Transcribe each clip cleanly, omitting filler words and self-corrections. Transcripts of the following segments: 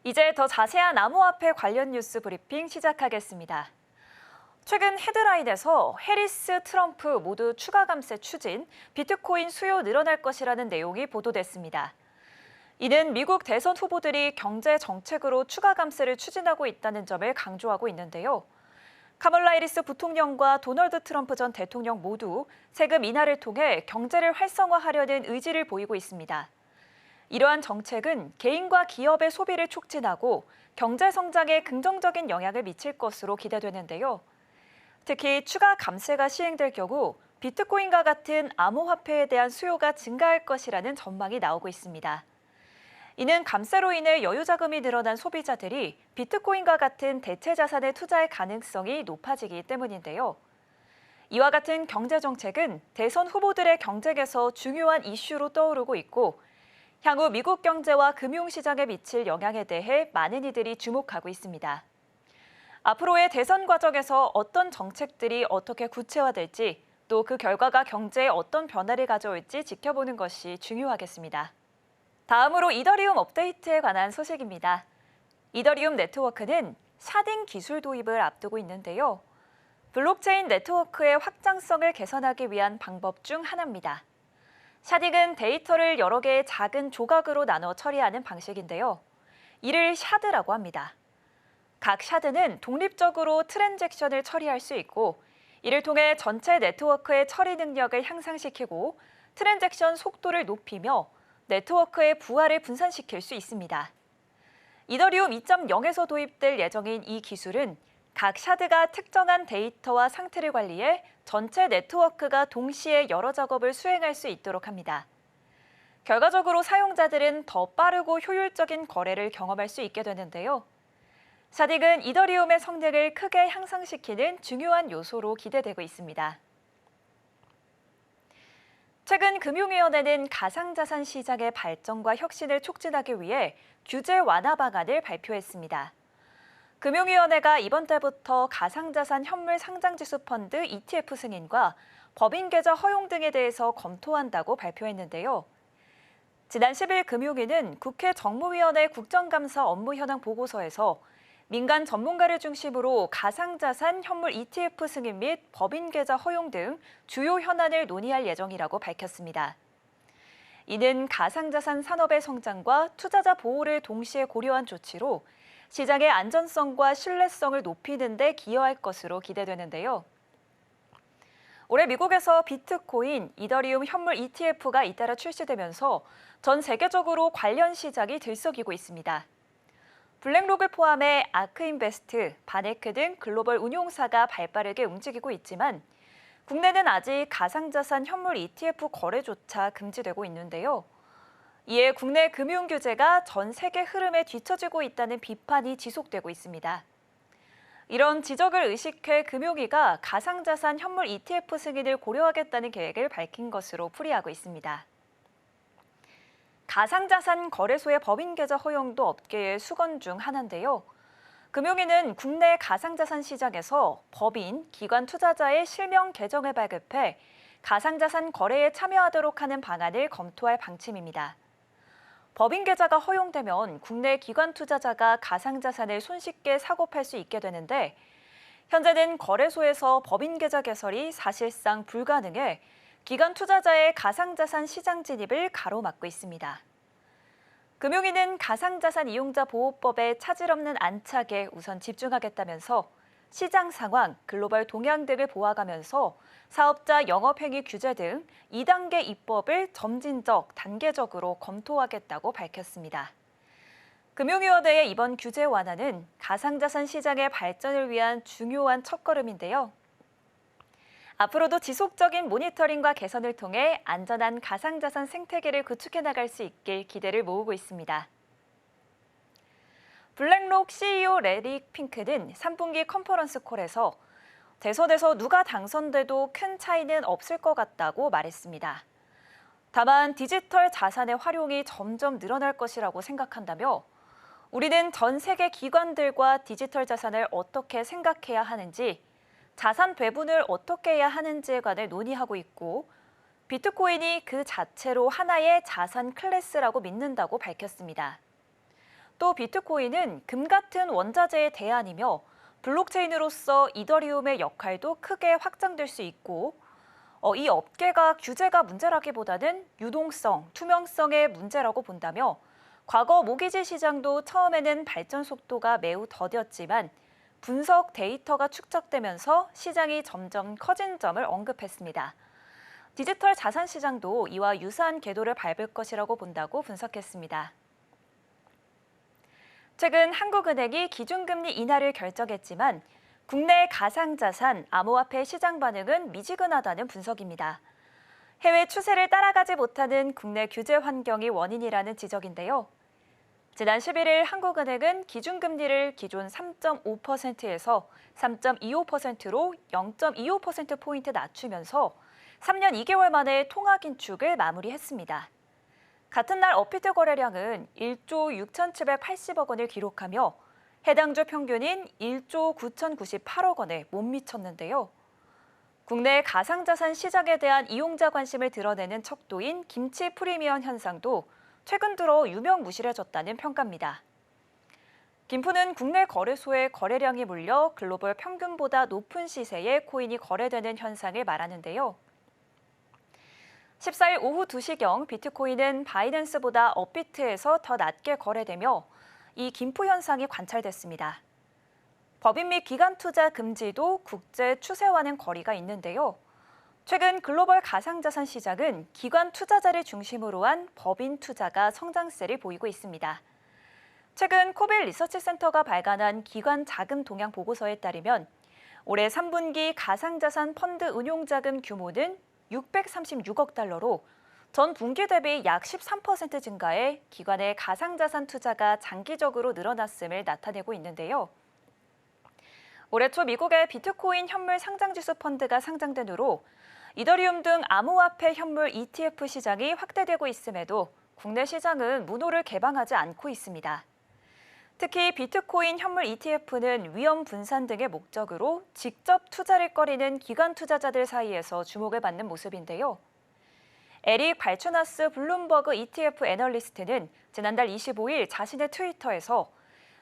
이제 더 자세한 암호화폐 관련 뉴스 브리핑 시작하겠습니다. 최근 헤드라인에서 해리스, 트럼프 모두 추가 감세 추진, 비트코인 수요 늘어날 것이라는 내용이 보도됐습니다. 이는 미국 대선 후보들이 경제 정책으로 추가 감세를 추진하고 있다는 점을 강조하고 있는데요. 카멀라 해리스 부통령과 도널드 트럼프 전 대통령 모두 세금 인하를 통해 경제를 활성화하려는 의지를 보이고 있습니다. 이러한 정책은 개인과 기업의 소비를 촉진하고 경제 성장에 긍정적인 영향을 미칠 것으로 기대되는데요. 특히 추가 감세가 시행될 경우 비트코인과 같은 암호화폐에 대한 수요가 증가할 것이라는 전망이 나오고 있습니다. 이는 감세로 인해 여유 자금이 늘어난 소비자들이 비트코인과 같은 대체 자산에 투자할 가능성이 높아지기 때문인데요. 이와 같은 경제 정책은 대선 후보들의 경쟁에서 중요한 이슈로 떠오르고 있고 향후 미국 경제와 금융시장에 미칠 영향에 대해 많은 이들이 주목하고 있습니다. 앞으로의 대선 과정에서 어떤 정책들이 어떻게 구체화될지 또 그 결과가 경제에 어떤 변화를 가져올지 지켜보는 것이 중요하겠습니다. 다음으로 이더리움 업데이트에 관한 소식입니다. 이더리움 네트워크는 샤딩 기술 도입을 앞두고 있는데요. 블록체인 네트워크의 확장성을 개선하기 위한 방법 중 하나입니다. 샤딩은 데이터를 여러 개의 작은 조각으로 나눠 처리하는 방식인데요. 이를 샤드라고 합니다. 각 샤드는 독립적으로 트랜잭션을 처리할 수 있고 이를 통해 전체 네트워크의 처리 능력을 향상시키고 트랜잭션 속도를 높이며 네트워크의 부하를 분산시킬 수 있습니다. 이더리움 2.0에서 도입될 예정인 이 기술은 각 샤드가 특정한 데이터와 상태를 관리해 전체 네트워크가 동시에 여러 작업을 수행할 수 있도록 합니다. 결과적으로 사용자들은 더 빠르고 효율적인 거래를 경험할 수 있게 되는데요. 샤딩은 이더리움의 성능을 크게 향상시키는 중요한 요소로 기대되고 있습니다. 최근 금융위원회는 가상자산 시장의 발전과 혁신을 촉진하기 위해 규제 완화 방안을 발표했습니다. 금융위원회가 이번 달부터 가상자산 현물 상장지수 펀드 ETF 승인과 법인 계좌 허용 등에 대해서 검토한다고 발표했는데요. 지난 10일 금융위는 국회 정무위원회 국정감사 업무 현황 보고서에서 민간 전문가를 중심으로 가상자산 현물 ETF 승인 및 법인 계좌 허용 등 주요 현안을 논의할 예정이라고 밝혔습니다. 이는 가상자산 산업의 성장과 투자자 보호를 동시에 고려한 조치로 시장의 안전성과 신뢰성을 높이는 데 기여할 것으로 기대되는데요. 올해 미국에서 비트코인, 이더리움 현물 ETF가 잇따라 출시되면서 전 세계적으로 관련 시장이 들썩이고 있습니다. 블랙록을 포함해 아크인베스트, 바네크 등 글로벌 운용사가 발빠르게 움직이고 있지만 국내는 아직 가상자산 현물 ETF 거래조차 금지되고 있는데요. 이에 국내 금융 규제가 전 세계 흐름에 뒤처지고 있다는 비판이 지속되고 있습니다. 이런 지적을 의식해 금융위가 가상자산 현물 ETF 승인을 고려하겠다는 계획을 밝힌 것으로 풀이하고 있습니다. 가상자산 거래소의 법인 계좌 허용도 업계의 수건 중 하나인데요. 금융위는 국내 가상자산 시장에서 법인, 기관 투자자의 실명 계정을 발급해 가상자산 거래에 참여하도록 하는 방안을 검토할 방침입니다. 법인 계좌가 허용되면 국내 기관 투자자가 가상자산을 손쉽게 사고 팔 수 있게 되는데 현재는 거래소에서 법인 계좌 개설이 사실상 불가능해 기관 투자자의 가상자산 시장 진입을 가로막고 있습니다. 금융위는 가상자산 이용자 보호법의 차질 없는 안착에 우선 집중하겠다면서 시장 상황, 글로벌 동향 등을 보아가면서 사업자 영업행위 규제 등 2단계 입법을 점진적, 단계적으로 검토하겠다고 밝혔습니다. 금융위원회의 이번 규제 완화는 가상자산 시장의 발전을 위한 중요한 첫걸음인데요. 앞으로도 지속적인 모니터링과 개선을 통해 안전한 가상자산 생태계를 구축해 나갈 수 있길 기대를 모으고 있습니다. 블랙록 CEO 레리 핑크는 3분기 컨퍼런스 콜에서 대선에서 누가 당선돼도 큰 차이는 없을 것 같다고 말했습니다. 다만 디지털 자산의 활용이 점점 늘어날 것이라고 생각한다며 우리는 전 세계 기관들과 디지털 자산을 어떻게 생각해야 하는지, 자산 배분을 어떻게 해야 하는지에 관해 논의하고 있고 비트코인이 그 자체로 하나의 자산 클래스라고 믿는다고 밝혔습니다. 또 비트코인은 금 같은 원자재의 대안이며 블록체인으로서 이더리움의 역할도 크게 확장될 수 있고 이 업계가 규제가 문제라기보다는 유동성, 투명성의 문제라고 본다며 과거 모기지 시장도 처음에는 발전 속도가 매우 더뎠지만 분석 데이터가 축적되면서 시장이 점점 커진 점을 언급했습니다. 디지털 자산 시장도 이와 유사한 궤도를 밟을 것이라고 본다고 분석했습니다. 최근 한국은행이 기준금리 인하를 결정했지만 국내 가상자산, 암호화폐 시장 반응은 미지근하다는 분석입니다. 해외 추세를 따라가지 못하는 국내 규제 환경이 원인이라는 지적인데요. 지난 11일 한국은행은 기준금리를 기존 3.5%에서 3.25%로 0.25%포인트 낮추면서 3년 2개월 만에 통화 긴축을 마무리했습니다. 같은 날 업비트 거래량은 1조 6,780억 원을 기록하며 해당 주 평균인 1조 9,098억 원에 못 미쳤는데요. 국내 가상자산 시장에 대한 이용자 관심을 드러내는 척도인 김치 프리미엄 현상도 최근 들어 유명무실해졌다는 평가입니다. 김프는 국내 거래소의 거래량이 몰려 글로벌 평균보다 높은 시세에 코인이 거래되는 현상을 말하는데요. 14일 오후 2시경 비트코인은 바이낸스보다 업비트에서 더 낮게 거래되며 이 김프 현상이 관찰됐습니다. 법인 및 기관 투자 금지도 국제 추세와는 거리가 있는데요. 최근 글로벌 가상자산 시장은 기관 투자자를 중심으로 한 법인 투자가 성장세를 보이고 있습니다. 최근 코빌 리서치 센터가 발간한 기관 자금 동향 보고서에 따르면 올해 3분기 가상자산 펀드 운용자금 규모는 636억 달러로 전 분기 대비 약 13% 증가해 기관의 가상자산 투자가 장기적으로 늘어났음을 나타내고 있는데요. 올해 초 미국의 비트코인 현물 상장지수 펀드가 상장된 후로 이더리움 등 암호화폐 현물 ETF 시장이 확대되고 있음에도 국내 시장은 문호를 개방하지 않고 있습니다. 특히 비트코인 현물 ETF는 위험 분산 등의 목적으로 직접 투자를 꺼리는 기관 투자자들 사이에서 주목을 받는 모습인데요. 에릭 발추나스 블룸버그 ETF 애널리스트는 지난달 25일 자신의 트위터에서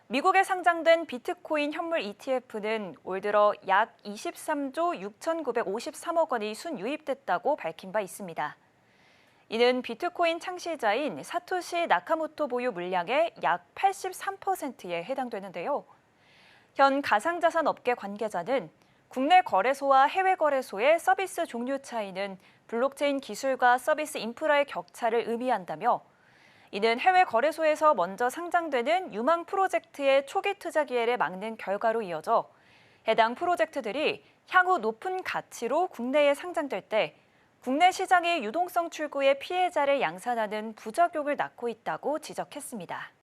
미국에 상장된 비트코인 현물 ETF는 올 들어 약 23조 6,953억 원이 순유입됐다고 밝힌 바 있습니다. 이는 비트코인 창시자인 사토시 나카모토 보유 물량의 약 83%에 해당되는데요. 현 가상자산 업계 관계자는 국내 거래소와 해외 거래소의 서비스 종류 차이는 블록체인 기술과 서비스 인프라의 격차를 의미한다며 이는 해외 거래소에서 먼저 상장되는 유망 프로젝트의 초기 투자 기회를 막는 결과로 이어져 해당 프로젝트들이 향후 높은 가치로 국내에 상장될 때 국내 시장의 유동성 출구의 피해자를 양산하는 부작용을 낳고 있다고 지적했습니다.